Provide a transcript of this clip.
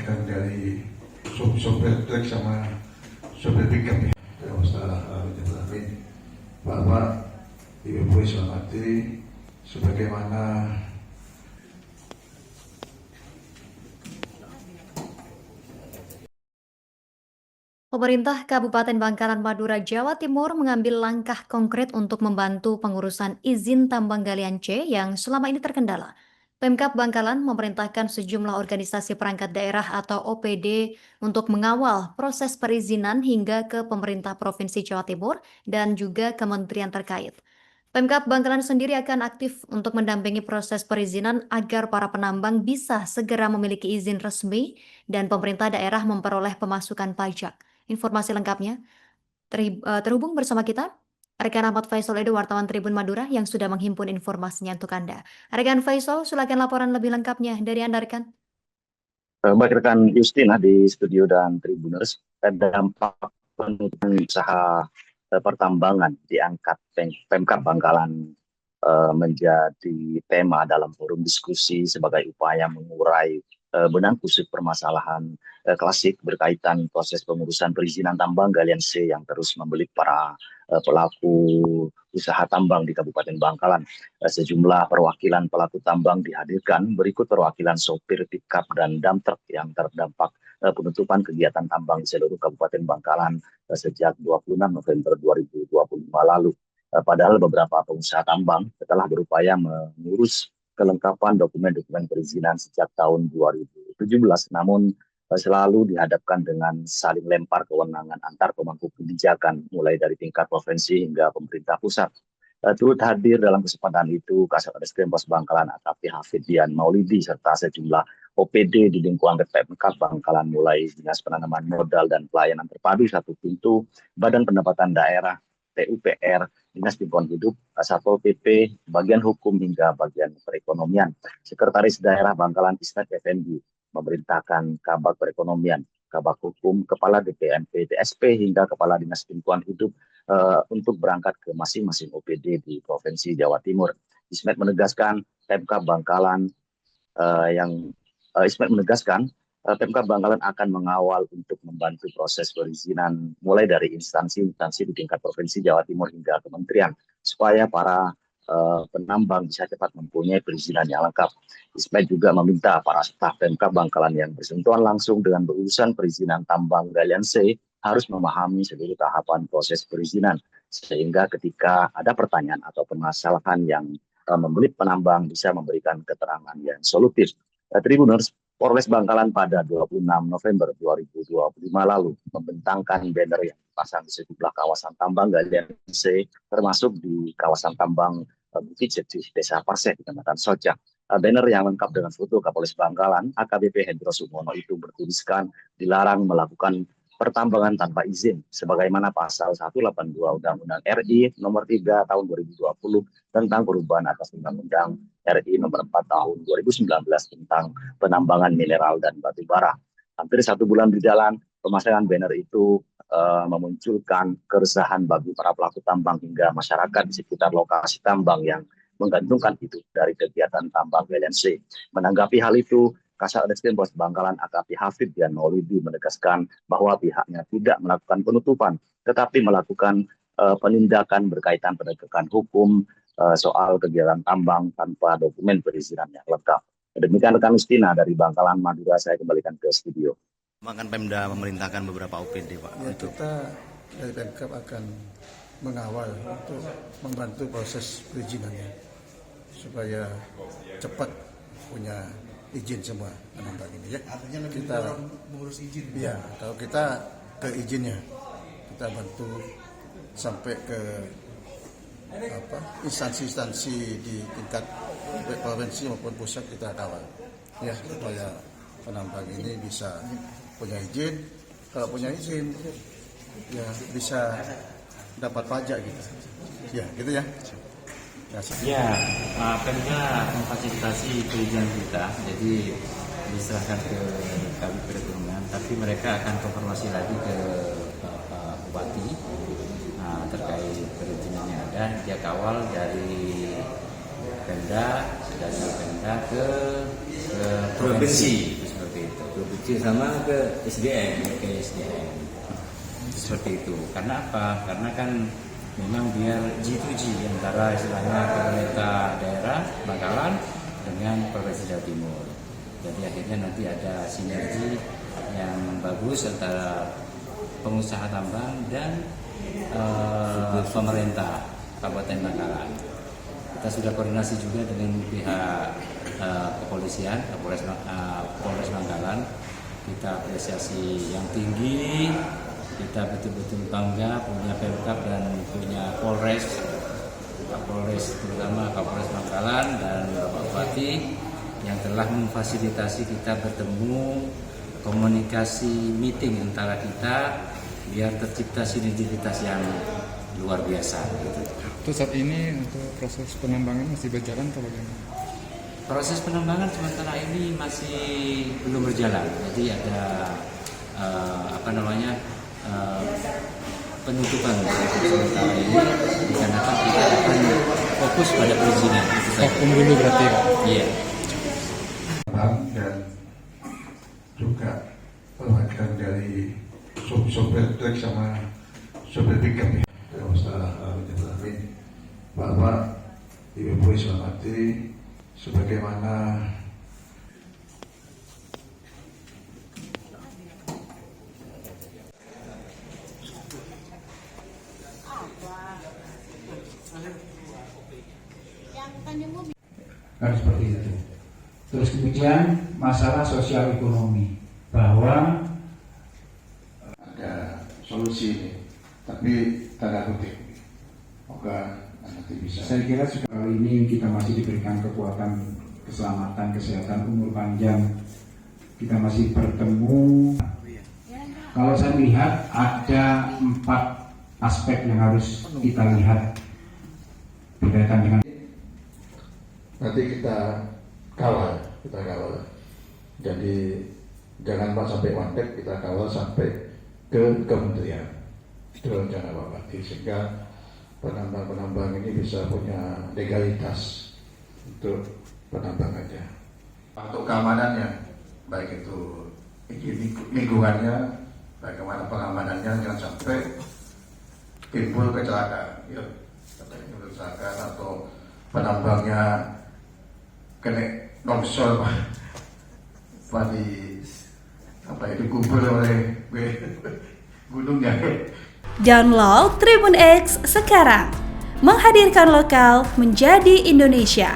mendapatkan dari sopir truk sama sopir pickup ya. Amin. Bapak, Ibu selamat sebagaimana Pemerintah Kabupaten Bangkalan, Madura, Jawa Timur mengambil langkah konkret untuk membantu pengurusan izin tambang galian C yang selama ini terkendala. Pemkab Bangkalan memerintahkan sejumlah organisasi perangkat daerah atau OPD untuk mengawal proses perizinan hingga ke pemerintah Provinsi Jawa Timur dan juga kementerian terkait. Pemkab Bangkalan sendiri akan aktif untuk mendampingi proses perizinan agar para penambang bisa segera memiliki izin resmi dan pemerintah daerah memperoleh pemasukan pajak. Informasi lengkapnya terhubung bersama kita rekan Ahmad Faisal Edo, wartawan Tribun Madura yang sudah menghimpun informasinya untuk Anda. Rekan Faisal, silakan laporan lebih lengkapnya dari Anda, rekan. Baik rekan Justina di studio dan Tribuners, dampak penutupan usaha pertambangan diangkat Pemkab Bangkalan menjadi tema dalam forum diskusi sebagai upaya mengurai benang kusut permasalahan klasik berkaitan proses pengurusan perizinan tambang galian C yang terus membelit para pelaku usaha tambang di Kabupaten Bangkalan. Sejumlah perwakilan pelaku tambang dihadirkan, berikut perwakilan sopir pickup dan dump truck yang terdampak penutupan kegiatan tambang di seluruh Kabupaten Bangkalan sejak 26 November 2025 lalu. Padahal beberapa pengusaha tambang telah berupaya mengurus kelengkapan dokumen-dokumen perizinan sejak tahun 2017, namun selalu dihadapkan dengan saling lempar kewenangan antar pemangku kebijakan, mulai dari tingkat provinsi hingga pemerintah pusat. Turut hadir dalam kesempatan itu Kasat Reskrim Pos Bangkalan AKP Hafiddian Maulidi serta sejumlah OPD di lingkungan Pemkab Bangkalan, mulai Dinas Penanaman Modal dan Pelayanan Terpadu Satu Pintu, Badan Pendapatan Daerah, PUPR, Dinas Lingkungan Hidup, Satpol PP, bagian hukum hingga bagian perekonomian. Sekretaris Daerah Bangkalan Ismet Effendi memerintahkan Kabag Perekonomian, Kabag Hukum, Kepala DPMP, DSP hingga Kepala Dinas Lingkungan Hidup untuk berangkat ke masing-masing OPD di Provinsi Jawa Timur. Ismet menegaskan Pemkab Bangkalan Pemkab Bangkalan akan mengawal untuk membantu proses perizinan mulai dari instansi-instansi di tingkat Provinsi Jawa Timur hingga kementerian, supaya para penambang bisa cepat mempunyai perizinan yang lengkap. Ismet juga meminta para staf Pemkab Bangkalan yang bersentuhan langsung dengan urusan perizinan tambang galian C harus memahami seluruh tahapan proses perizinan, sehingga ketika ada pertanyaan atau permasalahan yang membelit penambang bisa memberikan keterangan yang solutif. Tribuners, Polres Bangkalan pada 26 November 2025 lalu membentangkan banner yang dipasang di sejumlah kawasan tambang galian C, termasuk di kawasan tambang Bukit Jati, Desa Parseh, Kecamatan Sojak. Banner yang lengkap dengan foto Kapolres Bangkalan, AKBP Hendro Sumono, itu bertuliskan dilarang melakukan pertambangan tanpa izin, sebagaimana pasal 182 Undang-Undang RI nomor 3 tahun 2020 tentang perubahan atas Undang-Undang RI nomor 4 tahun 2019 tentang penambangan mineral dan batu bara. Hampir 1 bulan berjalan, pemasangan banner itu memunculkan keresahan bagi para pelaku tambang hingga masyarakat di sekitar lokasi tambang yang menggantungkan hidup dari kegiatan tambang galian C. Menanggapi hal itu, Kasat Reskrim Pos Bangkalan AKP Hafiddian Maulidi menegaskan bahwa pihaknya tidak melakukan penutupan, tetapi melakukan penindakan berkaitan penegakan hukum soal kegiatan tambang tanpa dokumen perizinan yang lengkap. Demikian rekan Justina dari Bangkalan, Madura, saya kembalikan ke studio. Bahkan Pemda memerintahkan beberapa OPD, Pak. Ya, kita dari Pemkab akan mengawal untuk membantu proses perizinannya supaya cepat punya izin semua penambang ini ya. Artinya lebih kita mengurus izin. Ya, kalau kita ke izinnya kita bantu sampai ke instansi-instansi di tingkat provinsi maupun pusat kita kawal ya, supaya penambang ini bisa punya izin. Kalau punya izin ya bisa dapat pajak gitu ya, gitu ya. Ya, Pemda memfasilitasi perizinan kita, jadi diserahkan ke Kabag Perekonomian, tapi mereka akan konfirmasi lagi ke Pak Bupati terkait perizinan yang ada. Dia kawal dari Pemda ke provinsi, seperti itu. sama ke SDM. Seperti itu. Karena apa? Karena kan memang biar G2G antara istilahnya pemerintah daerah Bangkalan dengan Provinsi Jawa Timur. Jadi akhirnya nanti ada sinergi yang bagus antara pengusaha tambang dan pemerintah Kabupaten Bangkalan. Kita sudah koordinasi juga dengan pihak kepolisian, Polres Bangkalan. Kita apresiasi yang tinggi. Kita betul-betul bangga punya Pemkab dan punya Polres, Kapolres terutama Kapolres Bangkalan dan Bapak Bupati yang telah memfasilitasi kita bertemu, komunikasi, meeting antara kita biar tercipta sinergitas yang luar biasa. Untuk saat ini untuk proses penambangan masih berjalan atau bagaimana? Proses penambangan sementara ini masih belum berjalan. Jadi ada penutupan sementara ini dikarenakan kita akan fokus pada perizinan. Vakum dulu berarti ya? Iya. Dan juga perwakilan dari sopir truk sama sopir pickup ya. Bapak Ibu selamat sebagaimana seperti itu. Terus kemudian masalah sosial ekonomi bahwa ada solusi ini, tapi tanda kutip. Moga nanti bisa. saya kira juga kali ini kita masih diberikan kekuatan keselamatan, kesehatan, umur panjang. Kita masih bertemu. Kalau saya melihat ada 4 aspek yang harus kita lihat berkaitan dengan Nanti kita kawal. Jadi jangan sampai mandek, kita kawal sampai ke kementerian. Itu rencana Bapak, sehingga penambang-penambang ini bisa punya legalitas untuk penambangannya. Untuk keamanannya, baik itu lingkungannya, bagaimana pengamanannya, jangan sampai timbul kecelakaan, atau penambangnya kena longsor dikubur oleh gunungnya. Download Tribun X sekarang, menghadirkan lokal menjadi Indonesia.